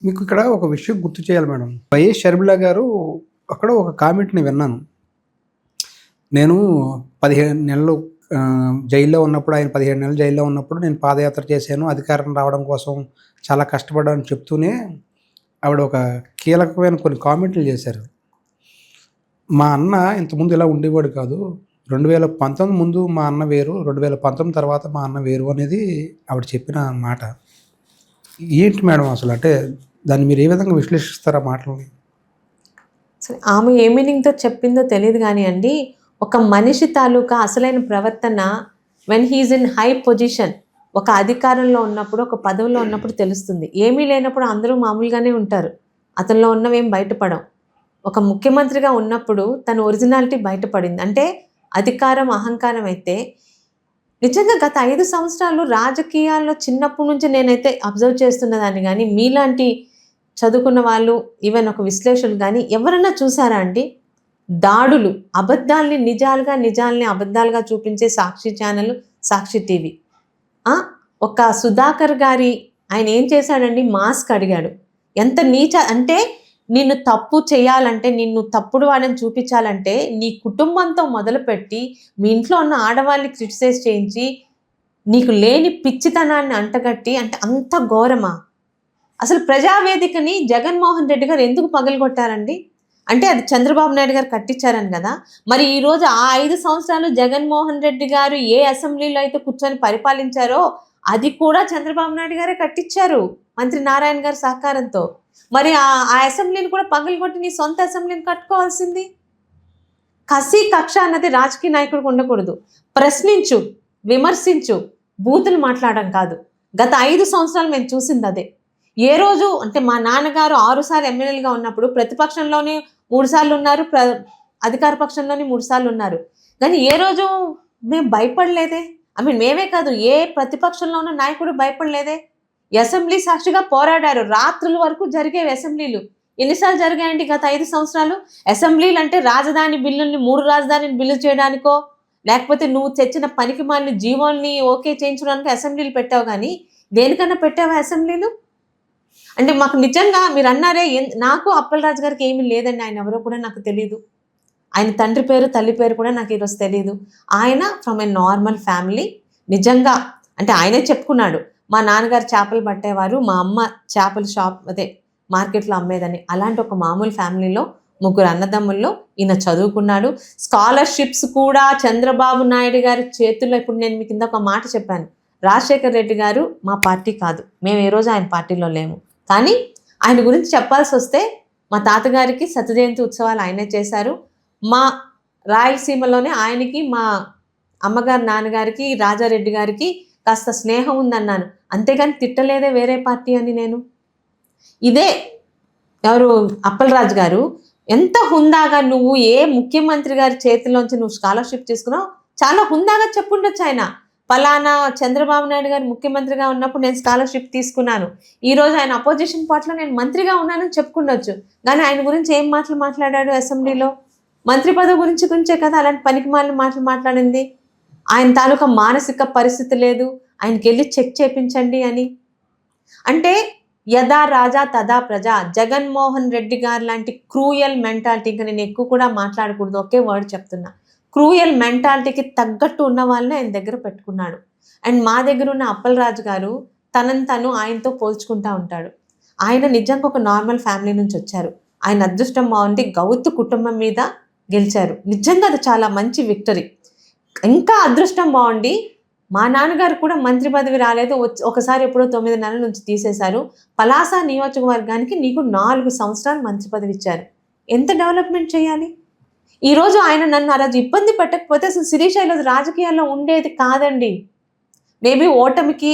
మీకు ఇక్కడ ఒక విషయం గుర్తు చేయాలి మేడం. వైఎస్ షర్మిల గారు అక్కడ ఒక కామెంట్‌ని విన్నాను. నేను 15 నెలలు జైల్లో ఉన్నప్పుడు, ఆయన 15 నెలలు జైల్లో ఉన్నప్పుడు నేను పాదయాత్ర చేశాను. అధికారం రావడం కోసం చాలా కష్టపడ్డానని చెప్తూనే ఆవిడ ఒక కీలకమైన కొన్ని కామెంట్లు చేశారు. మా అన్న ఇంతకుముందు ఇలా ఉండేవాడు కాదు. 2019 ముందు మా అన్న వేరు, 2019 తర్వాత మా అన్న వేరు అనేది ఆవిడ చెప్పిన మాట. ఏంటి మేడం అసలు? అంటే దాన్ని మీరు ఏ విధంగా విశ్లేషిస్తారు ఆ మాటలని? సరే, ఆమె ఏ మీనింగ్‌తో చెప్పిందో తెలీదు గానీయండి. ఒక మనిషి తాలూకా అసలైన ప్రవర్తన when he is in high position, ఒక అధికారంలో ఉన్నప్పుడు, ఒక పదవిలో ఉన్నప్పుడు తెలుస్తుంది. ఏమీ లేనప్పుడు అందరూ మామూలుగానే ఉంటారు. అతనిలో ఉన్నవేం బయటపడవు. ఒక ముఖ్యమంత్రిగా ఉన్నప్పుడు తన ఒరిజినాలిటీ బయటపడింది. అంటే అధికారం, అహంకారం అయితే నిజంగా గత 5 సంవత్సరాలు రాజకీయాల్లో చిన్నప్పటి నుంచి నేనైతే అబ్జర్వ్ చేస్తున్నదాన్ని గానీ, మీలాంటి చదువుకున్న వాళ్ళు, ఈవెన్ ఒక విశ్లేషకులు గానీ ఎవరన్నా చూసారా అండి? దాడులు, అబద్ధాల్ని నిజాలుగా, నిజాల్ని అబద్ధాలుగా చూపించే సాక్షి ఛానల్, సాక్షి టీవీ. ఒక సుధాకర్ గారి ఆయన ఏం చేశాడండి? మాస్క్ అడిగాడు. ఎంత నీచ అంటే, నిన్ను తప్పు చేయాలంటే, నిన్ను తప్పుడు వాడని చూపించాలంటే నీ కుటుంబంతో మొదలుపెట్టి మీ ఇంట్లో ఉన్న ఆడవాళ్ళని క్రిటిసైజ్ చేయించి నీకు లేని పిచ్చితనాన్ని అంటగట్టి, అంటే అంత ఘోరమా? అసలు ప్రజావేదికని జగన్మోహన్ రెడ్డి గారు ఎందుకు పగలగొట్టారండి? అంటే అది చంద్రబాబు నాయుడు గారు కట్టించారని కదా. మరి ఈరోజు ఆ 5 సంవత్సరాలు జగన్మోహన్ రెడ్డి గారు ఏ అసెంబ్లీలో అయితే కూర్చొని పరిపాలించారో అది కూడా చంద్రబాబు నాయుడు గారే కట్టించారు, మంత్రి నారాయణ గారి సహకారంతో. మరి ఆ అసెంబ్లీని కూడా పగలగొట్టి నీ సొంత అసెంబ్లీని కట్టుకోవాల్సింది. కసి కక్ష అన్నది రాజకీయ నాయకుడికి ఉండకూడదు. ప్రశ్నించు, విమర్శించు, బూతులు మాట్లాడడం కాదు. గత 5 సంవత్సరాలు మేము చూసింది అదే. ఏ రోజు అంటే మా నాన్నగారు 6 సార్లు ఎమ్మెల్యేలుగా ఉన్నప్పుడు ప్రతిపక్షంలోనే 3 సార్లు ఉన్నారు, అధికార పక్షంలోనే 3 సార్లు ఉన్నారు. కానీ ఏ రోజు మేము భయపడలేదే. మేమే కాదు, ఏ ప్రతిపక్షంలో ఉన్న నాయకుడు భయపడలేదే. అసెంబ్లీ సాక్షిగా పోరాడారు. రాత్రుల వరకు జరిగేవి అసెంబ్లీలు. ఎన్నిసార్లు జరిగాయండి గత 5 సంవత్సరాలు? అసెంబ్లీలు అంటే రాజధాని బిల్లుల్ని 3 రాజధానిని బిల్లు చేయడానికో, లేకపోతే నువ్వు తెచ్చిన పనికిమాలిన జీవోల్ని ఓకే చేయించడానికి అసెంబ్లీలు పెట్టావు. కానీ దేనికన్నా పెట్టావా అసెంబ్లీలు? అంటే మాకు నిజంగా మీరు అన్నారే, నాకు అప్పలరాజు గారికి ఏమీ లేదండి. ఆయన ఎవరో కూడా నాకు తెలీదు. ఆయన తండ్రి పేరు, తల్లి పేరు కూడా నాకు ఈరోజు తెలీదు. ఆయన ఫ్రమ్ ఏ నార్మల్ ఫ్యామిలీ. నిజంగా అంటే ఆయనే చెప్పుకున్నాడు, మా నాన్నగారు చేపలు పట్టేవారు, మా అమ్మ చేపల షాప్ అదే మార్కెట్లో అమ్మేదని. అలాంటి ఒక మామూలు ఫ్యామిలీలో 3 అన్నదమ్ముల్లో ఈయన చదువుకున్నాడు. స్కాలర్షిప్స్ కూడా చంద్రబాబు నాయుడు గారి చేతుల్లో. ఇప్పుడు నేను మీకు కింద ఒక మాట చెప్పాను, రాజశేఖర్ రెడ్డి గారు మా పార్టీ కాదు, మేము ఏ రోజు ఆయన పార్టీలో లేము. కానీ ఆయన గురించి చెప్పాల్సి వస్తే మా తాతగారికి సత్యజయంతి ఉత్సవాలు ఆయనే చేశారు. మా రాయలసీమలోనే ఆయనకి, మా అమ్మగారు నాన్నగారికి, రాజారెడ్డి గారికి కాస్త స్నేహం ఉందన్నాను. అంతేగాని తిట్టలేదే వేరే పార్టీ అని నేను. ఇదే ఎవరు అప్పలరాజు గారు ఎంత హుందాగా, నువ్వు ఏ ముఖ్యమంత్రి గారి చేతిలోంచి నువ్వు స్కాలర్షిప్ తీసుకున్నావు చాలా హుందాగా చెప్పుండొచ్చు. ఆయన పలానా చంద్రబాబు నాయుడు గారు ముఖ్యమంత్రిగా ఉన్నప్పుడు నేను స్కాలర్షిప్ తీసుకున్నాను, ఈరోజు ఆయన అపోజిషన్ పార్టీలో నేను మంత్రిగా ఉన్నానని చెప్పుకుండొచ్చు. కానీ ఆయన గురించి ఏం మాటలు మాట్లాడాడు అసెంబ్లీలో? మంత్రి పదవి గురించే కదా అలాంటి పనికిమాలిన మాటలు మాట్లాడింది. ఆయన తాలూకా మానసిక పరిస్థితి లేదు, ఆయనకి వెళ్ళి చెక్ చేయించండి అని. అంటే యథా రాజా తదా ప్రజ. జగన్మోహన్ రెడ్డి గారు లాంటి క్రూయల్ మెంటాలిటీ, ఇంకా నేను ఎక్కువ కూడా మాట్లాడకూడదు, ఒకే వర్డ్ చెప్తున్నా, క్రూయల్ మెంటాలిటీకి తగ్గట్టు ఉన్న వాళ్ళని ఆయన దగ్గర పెట్టుకున్నాడు. అండ్ మా దగ్గర ఉన్న అప్పలరాజు గారు తనని తను ఆయనతో పోల్చుకుంటూ ఉంటాడు. ఆయన నిజంగా ఒక నార్మల్ ఫ్యామిలీ నుంచి వచ్చారు. ఆయన అదృష్టం బాగుండి గౌతు కుటుంబం మీద గెలిచారు. నిజంగా అది చాలా మంచి విక్టరీ. ఇంకా అదృష్టం బాగుండి మా నాన్నగారు కూడా మంత్రి పదవి రాలేదు, ఒకసారి ఎప్పుడో 9 నెలల నుంచి తీసేశారు. పలాస నియోజకవర్గానికి నీకు 4 సంవత్సరాలు మంత్రి పదవి ఇచ్చారు. ఎంత డెవలప్మెంట్ చేయాలి? ఈరోజు ఆయన నన్ను ఆ రోజు ఇబ్బంది పెట్టకపోతే అసలు శిరీష ఈరోజు రాజకీయాల్లో ఉండేది కాదండి. మేబీ ఓటమికి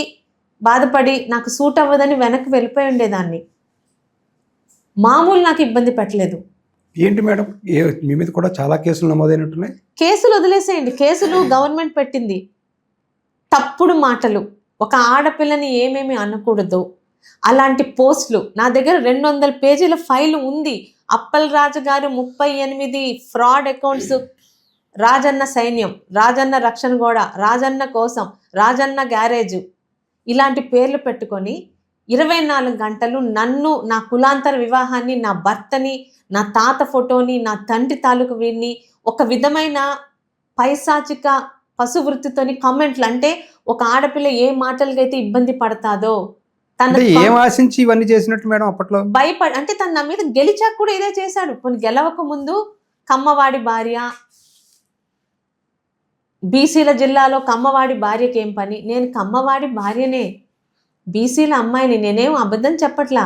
బాధపడి నాకు సూట్ అవ్వదని వెనక్కి వెళ్ళిపోయి ఉండేదాన్ని. మామూలు నాకు ఇబ్బంది పెట్టలేదు. ఏంటి మేడం, మీ మీద కూడా చాలా కేసులు నమోదైనట్టున్నాయి. కేసులు వదిలేసేయండి, కేసులు గవర్నమెంట్ పెట్టింది. తప్పుడు మాటలు, ఒక ఆడపిల్లని ఏమేమి అనకూడదు అలాంటి పోస్టులు. నా దగ్గర 200 పేజీల ఫైల్ ఉంది. అప్పలరాజు గారు 38 ఫ్రాడ్ అకౌంట్స్, రాజన్న సైన్యం, రాజన్న రక్షణ గోడ, రాజన్న కోసం, రాజన్న గ్యారేజు, ఇలాంటి పేర్లు పెట్టుకొని 24 గంటలు నన్ను, నా కులాంతర వివాహాన్ని, నా భర్తని, నా తాత ఫోటోని, నా తండ్రి తాలూకు వీరిని ఒక విధమైన పైశాచిక పశువృత్తితోని కామెంట్లు, అంటే ఒక ఆడపిల్ల ఏ మాటలకైతే ఇబ్బంది పడతాదో తన అంటే ఏం ఆశించి ఇవన్నీ చేసినట్టు మేడం అప్పట్లో? అంటే తను నా మీద గెలిచాక కూడా ఇదే చేశాడు. కొన్ని గెలవక ముందు కమ్మవాడి భార్య, బీసీల జిల్లాలో కమ్మవాడి భార్యకి ఏం పని? నేను కమ్మవాడి భార్యనే, బీసీల అమ్మాయిని, నేనేం అబద్ధం చెప్పట్లా.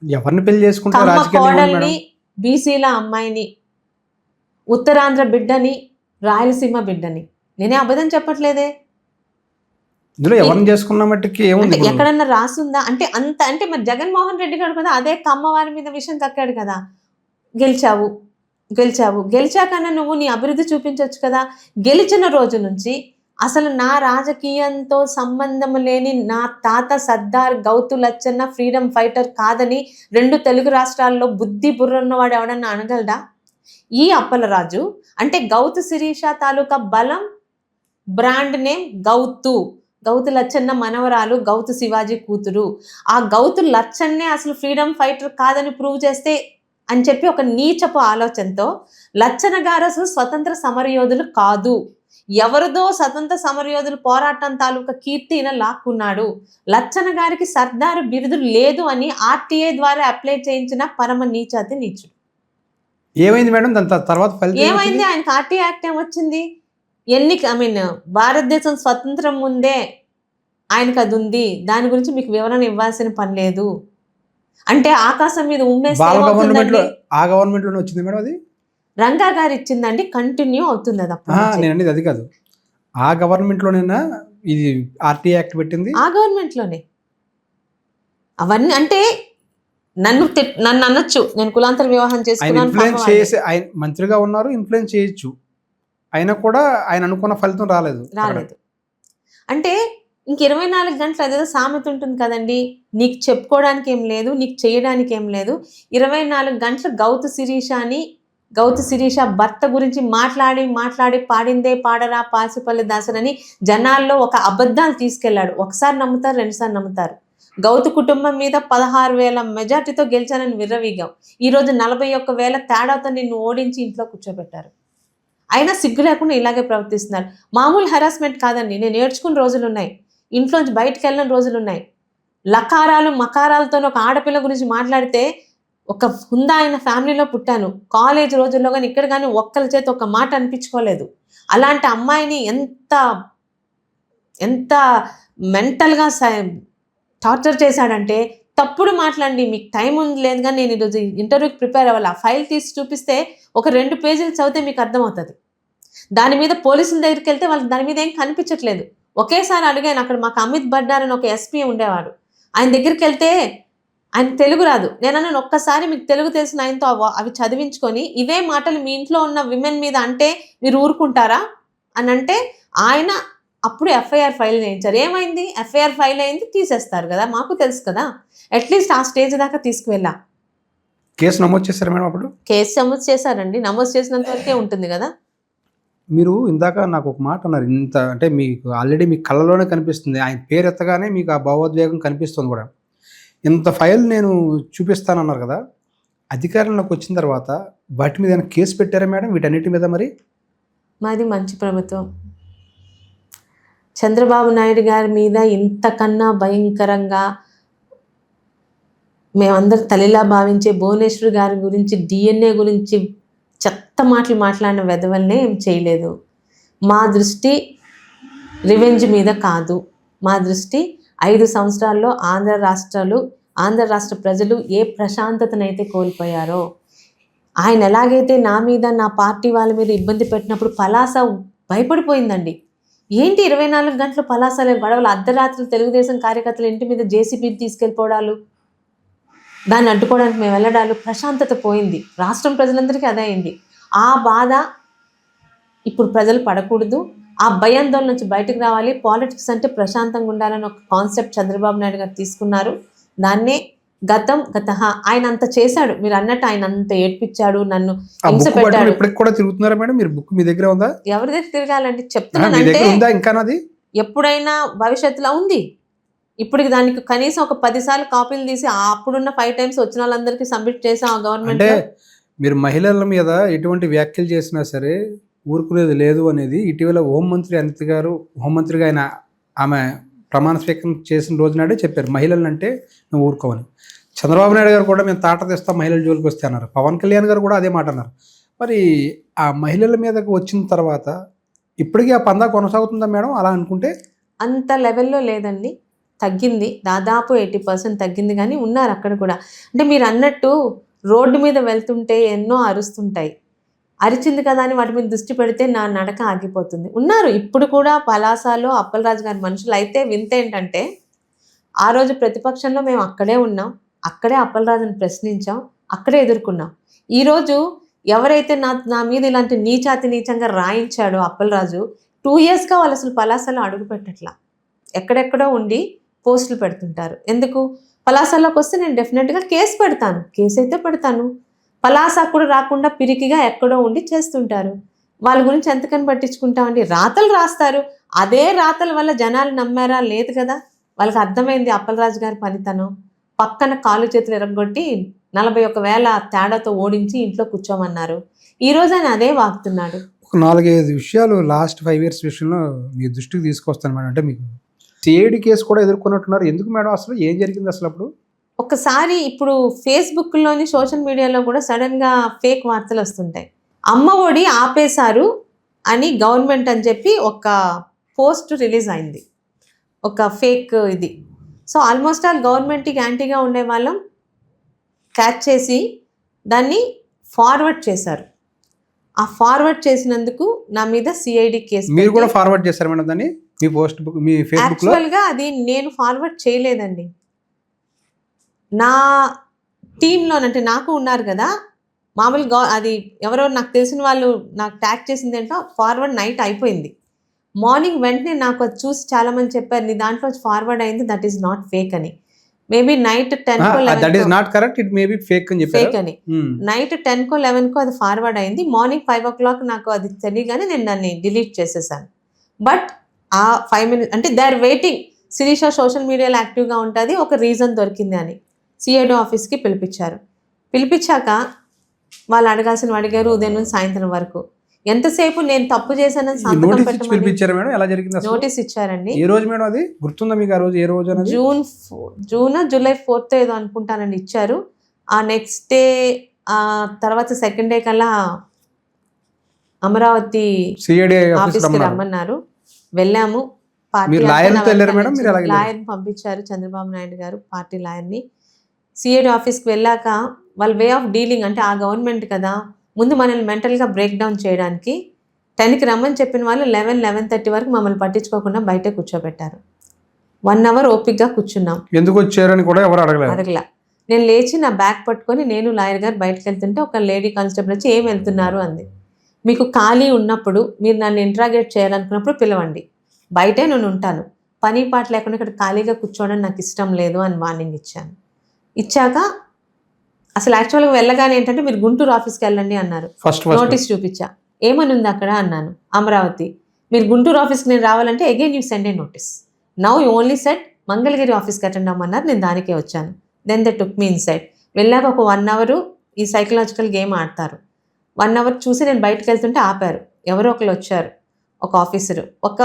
ఎవరిని పెళ్లి చేసుకుంటే కమ్మ రాజకీయాలు ఏముంది కోడల్ని, మేడం? బీసీల అమ్మాయిని, ఉత్తరాంధ్ర బిడ్డని, రాయలసీమ బిడ్డని, నేనే అబద్ధం చెప్పట్లేదే. ఇందులో ఎవరిని చేసుకున్న మట్టుకి అంటే ఏముంది ఇప్పుడు? ఎక్కడన్నా రాసుందా? అంటే అంత అంటే మరి జగన్మోహన్ రెడ్డి గారు కదా అదే కమ్మవారి మీద విషయం కక్కాడు కదా. గెలిచావు, గెలిచాకన్నా నువ్వు నీ అభివృద్ధి చూపించవచ్చు కదా. గెలిచిన రోజు నుంచి అసలు నా రాజకీయంతో సంబంధం లేని నా తాత సర్దార్ గౌతు లచ్చన్న ఫ్రీడమ్ ఫైటర్ కాదని 2 తెలుగు రాష్ట్రాల్లో బుద్ధి బుర్ర ఉన్నవాడు ఎవడన్నా అనగలడా? ఈ అప్పలరాజు అంటే గౌతు శిరీష తాలూకా బలం, బ్రాండ్ నేమ్ గౌతు లచ్చన్న మనవరాలు, గౌతు శివాజీ కూతురు. ఆ గౌతు లచ్చన్నే అసలు ఫ్రీడమ్ ఫైటర్ కాదని ప్రూవ్ చేస్తే అని చెప్పి ఒక నీచపు ఆలోచనతో లచ్చన్న గారు అసలు స్వతంత్ర సమరయోధులు కాదు, ఎవరిదో స్వతంత్ర సమరయోధులు పోరాటం తాలూకా కీర్తి ఈయన లాక్కున్నాడు. లచ్చన్న గారికి సర్దారు బిరుదు లేదు అని ఆర్టీఐ ద్వారా అప్లై చేయించిన పరమ నీచాతి నీచుడు. ఏమైంది మేడం దాని తర్వాత ఫలితం ఏమైంది? ఆయనకి ఆర్టీఐ యాక్ట్ ఏమొచ్చింది? భారతదేశం స్వతంత్రం ముందే ఆయనకు అది ఉంది, దాని గురించి మీకు వివరణ ఇవ్వాల్సిన పని లేదు. అంటే ఆకాశం మీద ఉమ్మేస్తే ఆ గవర్నమెంట్ లోనే వచ్చింది మేడం అది? రంగా గారు ఇచ్చిందండి, కంటిన్యూ అవుతుంది అది. నేను అనేది అది కాదు, ఆ గవర్నమెంట్ లోనేనా ఇది ఆర్టీఐ యాక్ట్ పెట్టింది? ఆ గవర్నమెంట్ లోనే అవన్నీ. అంటే నన్ను అనొచ్చు, నేను కులాంతర వివాహం చేసుకున్నాను, ఆయన మంత్రిగా ఉన్నారు, ఇన్ఫ్లుయెన్స్ చేయొచ్చు, అయినా కూడా ఆయన అనుకున్న ఫలితం రాలేదు. అంటే ఇంక 24 గంటలు అదేదో సామెత ఉంటుంది కదండి, నీకు చెప్పుకోవడానికి ఏం లేదు, నీకు చేయడానికి ఏం లేదు. 24 గంటలు గౌతు శిరీష భర్త గురించి మాట్లాడి పాడిందే పాడరా పాసిపల్లి దాసరని జనాల్లో ఒక అబద్ధాలు తీసుకెళ్లాడు. ఒకసారి నమ్ముతారు, 2 సార్లు నమ్ముతారు. గౌతు కుటుంబం మీద 16,000 మెజార్టీతో గెలిచానని విర్రవీగాం. ఈరోజు 41,000 తేడాతో నిన్ను ఓడించి ఇంట్లో కూర్చోబెట్టారు. అయినా సిగ్గు లేకుండా ఇలాగే ప్రవర్తిస్తున్నారు. మామూలు హెరాస్మెంట్ కాదండి, నేను నేర్చుకున్న రోజులు ఉన్నాయి, ఇంట్లోంచి బయటకు వెళ్ళిన రోజులు ఉన్నాయి. లకారాలు మకారాలతో ఒక ఆడపిల్ల గురించి మాట్లాడితే, ఒక హుందా అయిన ఫ్యామిలీలో పుట్టాను, కాలేజ్ రోజుల్లో కానీ ఇక్కడ కానీ ఒక్కరి చేతి ఒక మాట అనిపించుకోలేదు. అలాంటి అమ్మాయిని ఎంత మెంటల్గా టార్చర్ చేశాడంటే, తప్పుడు మాట్లాడండి, మీకు టైం ఉంది లేదు కానీ నేను ఈరోజు ఇంటర్వ్యూకి ప్రిపేర్ అవ్వాలి, ఆ ఫైల్ తీసి చూపిస్తే ఒక 2 పేజీలు చదివితే మీకు అర్థమవుతుంది. దాని మీద పోలీసుల దగ్గరికి వెళ్తే వాళ్ళకి దాని మీద ఏం కనిపించట్లేదు. ఒకేసారి అడిగాను, అక్కడ మాకు అమిత్ బడ్డార్ అని ఒక ఎస్పీ ఉండేవాడు, ఆయన దగ్గరికి వెళ్తే ఆయన తెలుగు రాదు. నేను అన్నాను, ఒక్కసారి మీకు తెలుగు తెలిసిన ఆయనతో అవి చదివించుకొని ఇవే మాటలు మీ ఇంట్లో ఉన్న విమెన్ మీద అంటే మీరు ఊరుకుంటారా అని అంటే, ఆయన అప్పుడు ఎఫ్ఐఆర్ ఫైల్ చేయించారు. ఏమైంది? ఎఫ్ఐఆర్ ఫైల్ అయింది, తీసేస్తారు కదా, మాకు తెలుసు కదా. అట్లీస్ట్ ఆ స్టేజ్ దాకా తీసుకువెళ్ళా. కేసు నమోదు చేశారు మేడం? అప్పుడు కేసు నమోదు చేశారండి, నమోదు చేసినంత వరకే ఉంటుంది కదా. మీరు ఇందాక నాకు ఒక మాట అన్నారు, ఇంత అంటే మీకు ఆల్రెడీ మీ కళ్ళలోనే కనిపిస్తుంది, ఆయన పేరు ఎత్తగానే మీకు ఆ భావోద్వేగం కనిపిస్తుంది కూడా. ఇంత ఫైల్ నేను చూపిస్తానన్నారు కదా, అధికారంలోకి వచ్చిన తర్వాత వాటి మీద కేసు పెట్టారా మేడం వీటన్నిటి మీద? మరి మాది మంచి ప్రభుత్వం, చంద్రబాబు నాయుడు గారి మీద ఇంతకన్నా భయంకరంగా మేమందరం తల్లిలా భావించే భువనేశ్వర్ గారి గురించి, డిఎన్ఏ గురించి చెత్త మాటలు మాట్లాడిన వెధవల్నే ఏం చేయలేదు. మా దృష్టి రివెంజ్ మీద కాదు, మా దృష్టి 5 సంవత్సరాల్లో ఆంధ్ర రాష్ట్ర ప్రజలు ఏ ప్రశాంతతనైతే కోల్పోయారో, ఆయన ఎలాగైతే నా మీద నా పార్టీ వాళ్ళ మీద ఇబ్బంది పెట్టినప్పుడు పలాస భయపడిపోయిందండి. ఏంటి 24 గంటలు పలాసలే గొడవలు, అర్ధరాత్రులు తెలుగుదేశం కార్యకర్తలు ఇంటి మీద జేసీబీ తీసుకెళ్ళిపోవడాలు, దాన్ని అడ్డుకోవడానికి మేము వెళ్ళడాలు, ప్రశాంతత పోయింది. రాష్ట్రం ప్రజలందరికీ అదే అయింది. ఆ బాధ ఇప్పుడు ప్రజలు పడకూడదు, ఆ భయాందోళన నుంచి బయటకు రావాలి. పాలిటిక్స్ అంటే ప్రశాంతంగా ఉండాలని ఒక కాన్సెప్ట్ చంద్రబాబు నాయుడు గారు తీసుకున్నారు. దాన్నే గతహ ఆయన అంత చేశాడు, మీరు అన్నట్టు ఆయన అంత ఏడ్పించాడు, నన్ను హింస పెట్టాడు. ఇప్పటికి కూడా తిరుగుతున్నారా మేడం? మీరు బుక్ మీ దగ్గర ఉందా? ఎవరి దగ్గర తిరగాలండి చెప్తున్నాను, అంటే ఇంకా ఎప్పుడైనా భవిష్యత్తులో ఉంది. ఇప్పటికి దానికి కనీసం ఒక 10 సార్లు కాపీలు తీసి అప్పుడున్న 5 టైమ్స్ వచ్చిన వాళ్ళందరికీ సబ్మిట్ చేసాం ఆ అంటే గవర్నమెంట్. మీరు మహిళల మీద ఎటువంటి వ్యాఖ్యలు చేసినా సరే ఊరుకునేది లేదు అనేది ఇటీవల హోంమంత్రి అనిత గారు హోంమంత్రిగా ఆమె ప్రమాణ స్వీకారం చేసిన రోజు నాడే చెప్పారు, మహిళలు అంటే మేము ఊరుకోమని. చంద్రబాబు నాయుడు గారు కూడా మేము తాట తెస్తాం మహిళల జోలికి వస్తే అన్నారు. పవన్ కళ్యాణ్ గారు కూడా అదే మాట అన్నారు. మరి ఆ మహిళల మీదకి వచ్చిన తర్వాత ఇప్పటికీ ఆ పందా కొనసాగుతుందా మేడం అలా అనుకుంటే? అంత లెవెల్లో లేదండి, తగ్గింది, దాదాపు 80% తగ్గింది. కానీ ఉన్నారు అక్కడ కూడా. అంటే మీరు అన్నట్టు రోడ్డు మీద వెళ్తుంటే ఎన్నో అరుస్తుంటాయి, అరిచింది కదా అని వాటి మీద దృష్టి పెడితే నా నడక ఆగిపోతుంది. ఉన్నారు ఇప్పుడు కూడా పలాసలో అప్పలరాజు గారి మనుషులు. అయితే వింత ఏంటంటే ఆ రోజు ప్రతిపక్షంలో మేము అక్కడే ఉన్నాం, అక్కడే అప్పలరాజుని ప్రశ్నించాం, అక్కడే ఎదుర్కొన్నాం. ఈరోజు ఎవరైతే నా మీద ఇలాంటి నీచంగా రాయించాడో అప్పలరాజు, 2 yearsగా వాళ్ళు అసలు పలాసలో అడుగు పెట్టట్లా, ఎక్కడెక్కడో ఉండి పోస్టులు పెడుతుంటారు. ఎందుకు? పలాసలోకి వస్తే నేను డెఫినెట్గా కేసు పెడతాను, కేసు అయితే పెడతాను. పలాస కూడా రాకుండా పిరికిగా ఎక్కడో ఉండి చేస్తుంటారు. వాళ్ళ గురించి ఎంతకని పట్టించుకుంటామండి? రాతలు రాస్తారు, అదే రాతల వల్ల జనాలు నమ్మారా? లేదు కదా. వాళ్ళకి అర్థమైంది అప్పలరాజు గారి పనితనం. పక్కన కాలు చేతులు ఎరగొట్టి 41,000 తేడాతో ఓడించి ఇంట్లో కూర్చోమన్నారు. ఈరోజు ఆయన అదే వాగుతున్నాడు. ఒక 4-5 విషయాలు లాస్ట్ 5 years విషయంలో మీ దృష్టికి తీసుకొస్తాను మేడం. అంటే మీకు సిఐడి కేసు కూడా ఎదుర్కొన్నట్టున్నారు. ఎందుకు మేడం? అసలు ఏం జరిగింది అసలు అప్పుడు? ఒకసారి ఇప్పుడు ఫేస్బుక్లోని సోషల్ మీడియాలో కూడా సడన్గా ఫేక్ వార్తలు వస్తుంటాయి. అమ్మ ఒడి ఆపేశారు అని గవర్నమెంట్ అని చెప్పి ఒక పోస్ట్ రిలీజ్ అయింది, ఒక ఫేక్ ఇది. సో ఆల్మోస్ట్ ఆల్ గవర్నమెంట్కి యాంటీగా ఉండే వాళ్ళం క్యాచ్ చేసి దాన్ని ఫార్వర్డ్ చేశారు. ఆ ఫార్వర్డ్ చేసినందుకు నా మీద సిఐడి కేసు. మీరు కూడా ఫార్వర్డ్ చేశారు మేడం దాన్ని మీ పోస్ట్ మీ ఫేస్బుక్ లో? యాక్చువల్గా అది నేను ఫార్వర్డ్ చేయలేదండి. నా టీంలోనంటే నాకు ఉన్నారు కదా మామూలుగా, అది ఎవరో నాకు తెలిసిన వాళ్ళు నాకు ట్యాగ్ చేసింది ఏంటో ఫార్వర్డ్ నైట్ అయిపోయింది. మార్నింగ్ వెంటనే నాకు అది చూసి చాలామంది చెప్పారు నీ దాంట్లో ఫార్వర్డ్ అయింది, దట్ ఈస్ నాట్ ఫేక్ అని. Maybe night 10 that is not correct, it may be fake అని చెప్పారు. ఫేక్ అని నైట్ 10-11 అది ఫార్వర్డ్ అయింది. మార్నింగ్ 5 o'clock నాకు అది తెలియగానే నేను దాన్ని డిలీట్ చేసేసాను. బట్ ఆ 5 minutes అంటే they are waiting, Sirisha social మీడియాలో యాక్టివ్గా ఉంటుంది, ఒక రీజన్ దొరికింది అని సిఐడి ఆఫీస్కి పిలిపించారు. పిలిపించాక వాళ్ళు అడగాల్సిన అడిగారు ఉదయం నుంచి సాయంత్రం వరకు. ఎంతసేపు నేను తప్పు చేశానని సంతకం పెట్టమని నోటీస్ ఇచ్చారండి. ఏ రోజు మేడం అది గుర్తుందా మీకు? ఆ రోజు ఏ రోజు? జూలై 4th ఏదో అనుకుంటానండి ఇచ్చారు. ఆ నెక్స్ట్ డే తర్వాత సెకండ్ డే కల్లా అమరావతి ఆఫీస్కి రమ్మన్నారు. వెళ్ళాము. పార్టీ లాయర్ని పంపించారు చంద్రబాబు నాయుడు గారు, పార్టీ లాయర్ని. సిఐడి ఆఫీస్కి వెళ్ళాక వాళ్ళ వే ఆఫ్ డీలింగ్ అంటే ఆ గవర్నమెంట్ కదా, ముందు మనల్ని మెంటల్గా బ్రేక్ డౌన్ చేయడానికి 10కి రమ్మని చెప్పిన వాళ్ళు 11-11:30 వరకు మమ్మల్ని పట్టించుకోకుండా బయటే కూర్చోబెట్టారు. 1 hour ఓపిక్గా కూర్చున్నాం. ఎందుకు వచ్చారని కూడా ఎవరు అడగల. నేను లేచి నా బ్యాగ్ పట్టుకొని నేను లాయర్ గారు బయటకు వెళ్తుంటే ఒక లేడీ కానిస్టేబుల్ వచ్చి ఏం వెళ్తున్నారు అంది. మీకు ఖాళీ ఉన్నప్పుడు మీరు నన్ను ఇంట్రాగేట్ చేయాలనుకున్నప్పుడు పిలవండి, బయటే నేను ఉంటాను, పని పాట లేకుండా ఇక్కడ ఖాళీగా కూర్చోవడం నాకు ఇష్టం లేదు అని వార్నింగ్ ఇచ్చాను. ఇచ్చాక అసలు యాక్చువల్గా వెళ్ళగానే ఏంటంటే మీరు గుంటూరు ఆఫీస్కి వెళ్ళండి అన్నారు. నోటీస్ చూపించా, ఏమని ఉంది అక్కడ అన్నాను, అమరావతి. మీరు గుంటూరు ఆఫీస్కి నేను రావాలంటే again you send a notice. Now you only said Mangalagiri ఆఫీస్కి అటెండ్ అమ్మన్నారు, నేను దానికే వచ్చాను. Then they took me inside. వెళ్ళాక ఒక 1 hour ఈ సైకలాజికల్ గేమ్ ఆడతారు. 1 hour చూసి నేను బయటకు వెళ్తుంటే ఆపారు, ఎవరో ఒకరు వచ్చారు, ఒక ఆఫీసరు. ఒక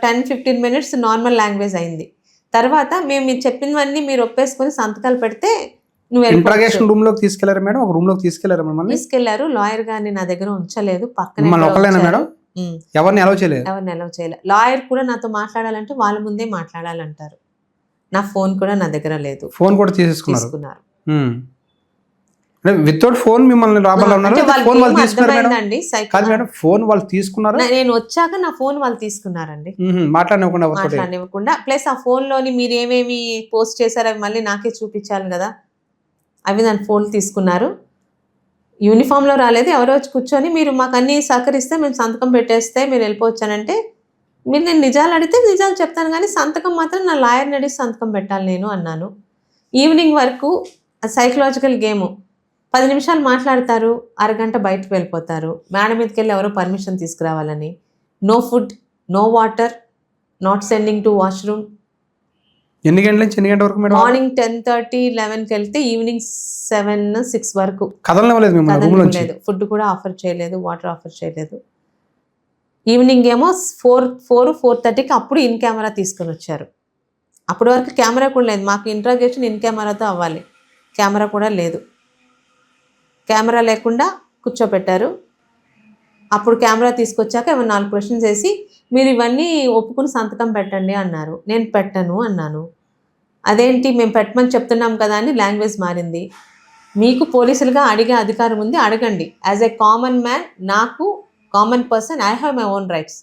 10-15 minutes నార్మల్ లాంగ్వేజ్ అయింది. తర్వాత మేము మీరు చెప్పినవన్నీ మీరు ఒప్పేసుకొని సంతకాలు పెడితే ఇంట్రాగేషన్ రూమ్ లోకి తీసుకెళ్లారు మేడం? ఒక రూమ్ లోకి తీసుకెళ్లారు. లాయర్ గారిని నా దగ్గర ఉంచలేదు, పక్కన ఎవరిని అలౌ చేయలేదు. లాయర్ కూడా నాతో మాట్లాడాలంటే వాళ్ళ ముందే మాట్లాడాలంటారు. నా ఫోన్ కూడా నా దగ్గర లేదు. ఫోన్ కూడా తీసుకున్నారు. వితౌట్ ఫోన్ మిమ్మల్ని ఫోన్ వాళ్ళు తీసుకున్నారు. నేను వచ్చాక నా ఫోన్ వాళ్ళు తీసుకున్నారండి, మాట్లాడనివ్వకుండా. ప్లస్ ఆ ఫోన్ లోని మీరు ఏమేమి పోస్ట్ చేశారు అవి మళ్ళీ నాకే చూపించాలి కదా, అవి దాని ఫోన్ తీసుకున్నారు. యూనిఫామ్లో రాలేదు, ఎవరో వచ్చి కూర్చొని మీరు మాకు అన్నీ సహకరిస్తే మేము సంతకం పెట్టేస్తే మీరు వెళ్ళిపోవచ్చానంటే, మీరు నేను నిజాలు అడిగితే నిజాలు చెప్తాను కానీ సంతకం మాత్రం నా లాయర్ని అడిగి సంతకం పెట్టాలి నేను అన్నాను. ఈవినింగ్ వరకు సైకలాజికల్ గేమ్. 10 నిమిషాలు మాట్లాడతారు, అరగంట బయటకు వెళ్ళిపోతారు. మేడ మీదకి వెళ్ళి ఎవరో పర్మిషన్ తీసుకురావాలని. No food, no water, not sending to washroom. ఎన్ని గంటల నుంచి ఎన్ని గంటల వరకు మేడం? మార్నింగ్ 10:30, 11కి వెళ్తే ఈవినింగ్ 7, 6 వరకు. కదలనివ్వలేదు మిమ్మల్ని రూమ్ నుంచి? లేదు, ఫుడ్ కూడా ఆఫర్ చేయలేదు, వాటర్ ఆఫర్ చేయలేదు. ఈవినింగ్ ఏమో 4:30కి అప్పుడు ఇన్ కెమెరా తీసుకొని వచ్చారు. అప్పటి వరకు కెమెరా కూడా లేదు. మాకు ఇంట్రాగేషన్ ఇన్ కెమెరాతో అవ్వాలి, కెమెరా కూడా లేదు. కెమెరా లేకుండా కూర్చోపెట్టారు. అప్పుడు కెమెరా తీసుకొచ్చాక ఏమైనా 4 క్వశ్చన్స్ వేసి మీరు ఇవన్నీ ఒప్పుకుని సంతకం పెట్టండి అన్నారు. నేను పెట్టను అన్నాను. అదేంటి మేము పెట్టమని చెప్తున్నాం కదా అని లాంగ్వేజ్ మారింది. మీకు పోలీసులుగా అడిగే అధికారం ఉంది, అడగండి. యాజ్ ఏ కామన్ మ్యాన్, నాకు common person, I have my own rights.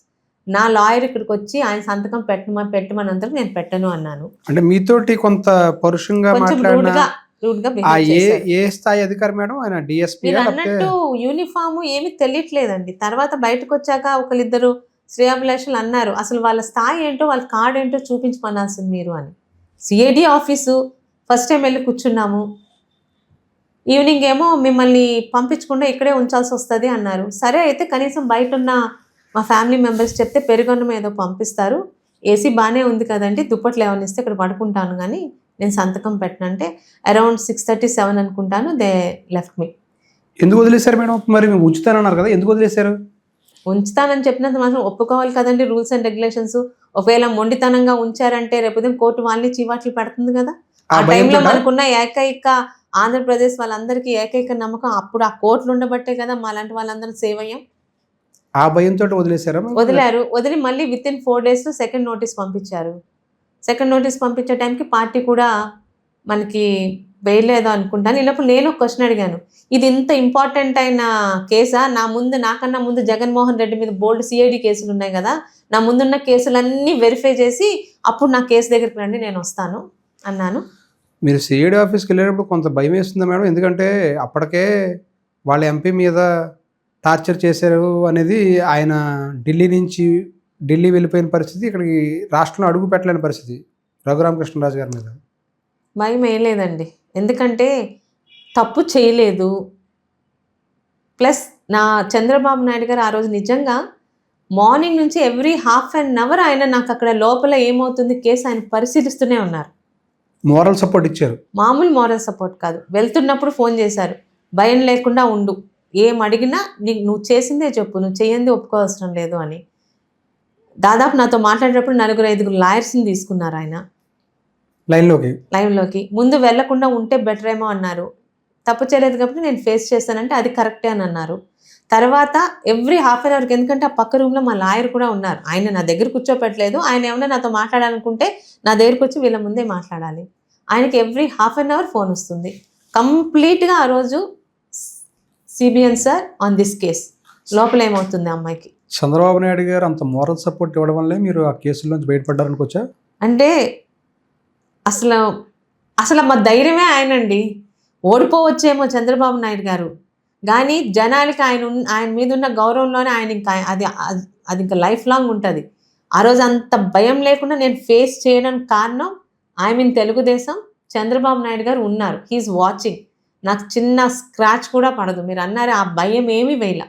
నా లాయర్ ఇక్కడికి వచ్చి ఆయన సంతకం పెట్టమన్నందుకు నేను పెట్టను అన్నాను. అంటే మీతోటి కొంత పరుషంగా కొంచెం రూడ్గా బిహేవ్ చేశారు. ఏ స్థాయి అధికారి మేడం? ఆయన డిఎస్పీ? మీరు అన్నట్టు యూనిఫామ్ ఏమి తెలియట్లేదండి. తర్వాత బయటకు వచ్చాక ఒకరిద్దరు శ్రేయాభిలాషులు అన్నారు, అసలు వాళ్ళ స్థాయి ఏంటో వాళ్ళ కార్డ్ ఏంటో చూపించమనాల్సింది మీరు అని. సిఐడి ఆఫీసు ఫస్ట్ టైం వెళ్ళి కూర్చున్నాము. ఈవినింగ్ ఏమో మిమ్మల్ని పంపించకుండా ఇక్కడే ఉంచాల్సి వస్తుంది అన్నారు. సరే అయితే కనీసం బయట ఉన్న మా ఫ్యామిలీ మెంబర్స్ చెప్తే పెరుగన్నం ఏదో పంపిస్తారు, ఏసీ బాగానే ఉంది కదండి, దుప్పట్లు ఏమైనా ఇస్తే ఇక్కడ పడుకుంటాను కానీ నేను సంతకం పెట్టనంటే అరౌండ్ 6:30, 7 అనుకుంటాను, దే లెఫ్ట్ మీ. ఎందుకు వదిలేశారు మేడం? మరి మేము ఉంచుతానన్నారు కదా, ఎందుకు వదిలేశారు? ఉంచుతానని చెప్పినంత మాత్రం ఒప్పుకోవాలి కదండి రూల్స్ అండ్ రెగ్యులేషన్స్. ఒకవేళ మొండితనంగా ఉంచారంటే రేపు కోర్టు వాళ్ళని చీవాట్లు పెడుతుంది కదా. ఆ టైంలో మనకున్న ఏకైక ఆంధ్రప్రదేశ్ వాళ్ళందరికీ ఏకైక నమ్మకం అప్పుడు ఆ కోర్టులు ఉండబట్టే కదా మాలాంటి వాళ్ళందరూ సేవ్ అయ్యాం. ఆ భయంతో వదిలేశారా? వదిలారు. వదిలి మళ్ళీ with in 4 days second notice పంపించారు. సెకండ్ నోటీస్ పంపించే టైంకి పార్టీ కూడా మనకి వేయలేదో అనుకుంటాను. ఇలాప్పుడు నేను ఒక క్వశ్చన్ అడిగాను, ఇది ఇంత ఇంపార్టెంట్ అయిన కేసా? నాకన్నా ముందు జగన్మోహన్ రెడ్డి మీద బోల్డ్ సిఐడి కేసులు ఉన్నాయి కదా, నా ముందున్న కేసులన్నీ వెరిఫై చేసి అప్పుడు నా కేసు దగ్గరికి రండి, నేను వస్తాను అన్నాను. మీరు సిఐడి ఆఫీస్కి వెళ్ళేటప్పుడు కొంత భయం వేస్తుందా మేడం? ఎందుకంటే అప్పటికే వాళ్ళ ఎంపీ మీద టార్చర్ చేశారు అనేది, ఆయన ఢిల్లీ వెళ్ళిపోయిన పరిస్థితి, ఇక్కడికి రాష్ట్రంలో అడుగు పెట్టలేని పరిస్థితి రఘురామకృష్ణరాజు గారి మీద. భయం ఏం లేదండి, ఎందుకంటే తప్పు చేయలేదు. ప్లస్ నా చంద్రబాబు నాయుడు గారు ఆ రోజు నిజంగా మార్నింగ్ నుంచి ఎవ్రీ ½ an hour ఆయన నాకు అక్కడ లోపల ఏమవుతుంది కేసు ఆయన పరిశీలిస్తూనే ఉన్నారు. మోరల్ సపోర్ట్ ఇచ్చారు? మామూలు మోరల్ సపోర్ట్ కాదు. వెళ్తున్నప్పుడు ఫోన్ చేశారు, భయం లేకుండా ఉండు, ఏం అడిగినా నువ్వు చేసిందే చెప్పు, నువ్వు చేయంది ఒప్పుకోవసరం లేదు అని. దాదాపు నాతో మాట్లాడేటప్పుడు 4-5 లాయర్స్ని తీసుకున్నారు ఆయన లైవ్లోకి. ముందు వెళ్లకుండా ఉంటే బెటర్ ఏమో అన్నారు. తప్పు చేయలేదు కాబట్టి నేను ఫేస్ చేస్తానంటే అది కరెక్టే అని అన్నారు. తర్వాత ఎవ్రీ ½ an hour, ఎందుకంటే ఆ పక్క రూమ్లో మా లాయర్ కూడా ఉన్నారు, ఆయన నా దగ్గర కూర్చోపెట్టలేదు. ఆయన ఏమన్నా నాతో మాట్లాడాలనుకుంటే నా దగ్గరకు వచ్చి వీళ్ళ ముందే మాట్లాడాలి. ఆయనకి ఎవ్రీ ½ an hour ఫోన్ వస్తుంది. కంప్లీట్గా ఆ రోజు CBN sir on this case, లోపల ఏమవుతుంది అమ్మాయికి. చంద్రబాబు నాయుడు గారు అంత మోరల్ సపోర్ట్ ఇవ్వడం వల్లే మీరు ఆ కేసుల్లోంచి బయటపడ్డారనుకోవచ్చా? అంటే అసలు మా ధైర్యమే ఆయనండి. ఓడిపోవచ్చేమో చంద్రబాబు నాయుడు గారు, కానీ జనాలకి ఆయన మీద ఉన్న గౌరవంలోనే ఆయన ఇంకా అది ఇంకా లైఫ్ లాంగ్ ఉంటుంది. ఆ రోజు అంత భయం లేకుండా నేను ఫేస్ చేయడానికి కారణం ఐ మీన్ తెలుగుదేశం, చంద్రబాబు నాయుడు గారు ఉన్నారు. He's watching. నాకు చిన్న స్క్రాచ్ కూడా పడదు. మీరు అన్నారు ఆ భయం ఏమీ వేయలా.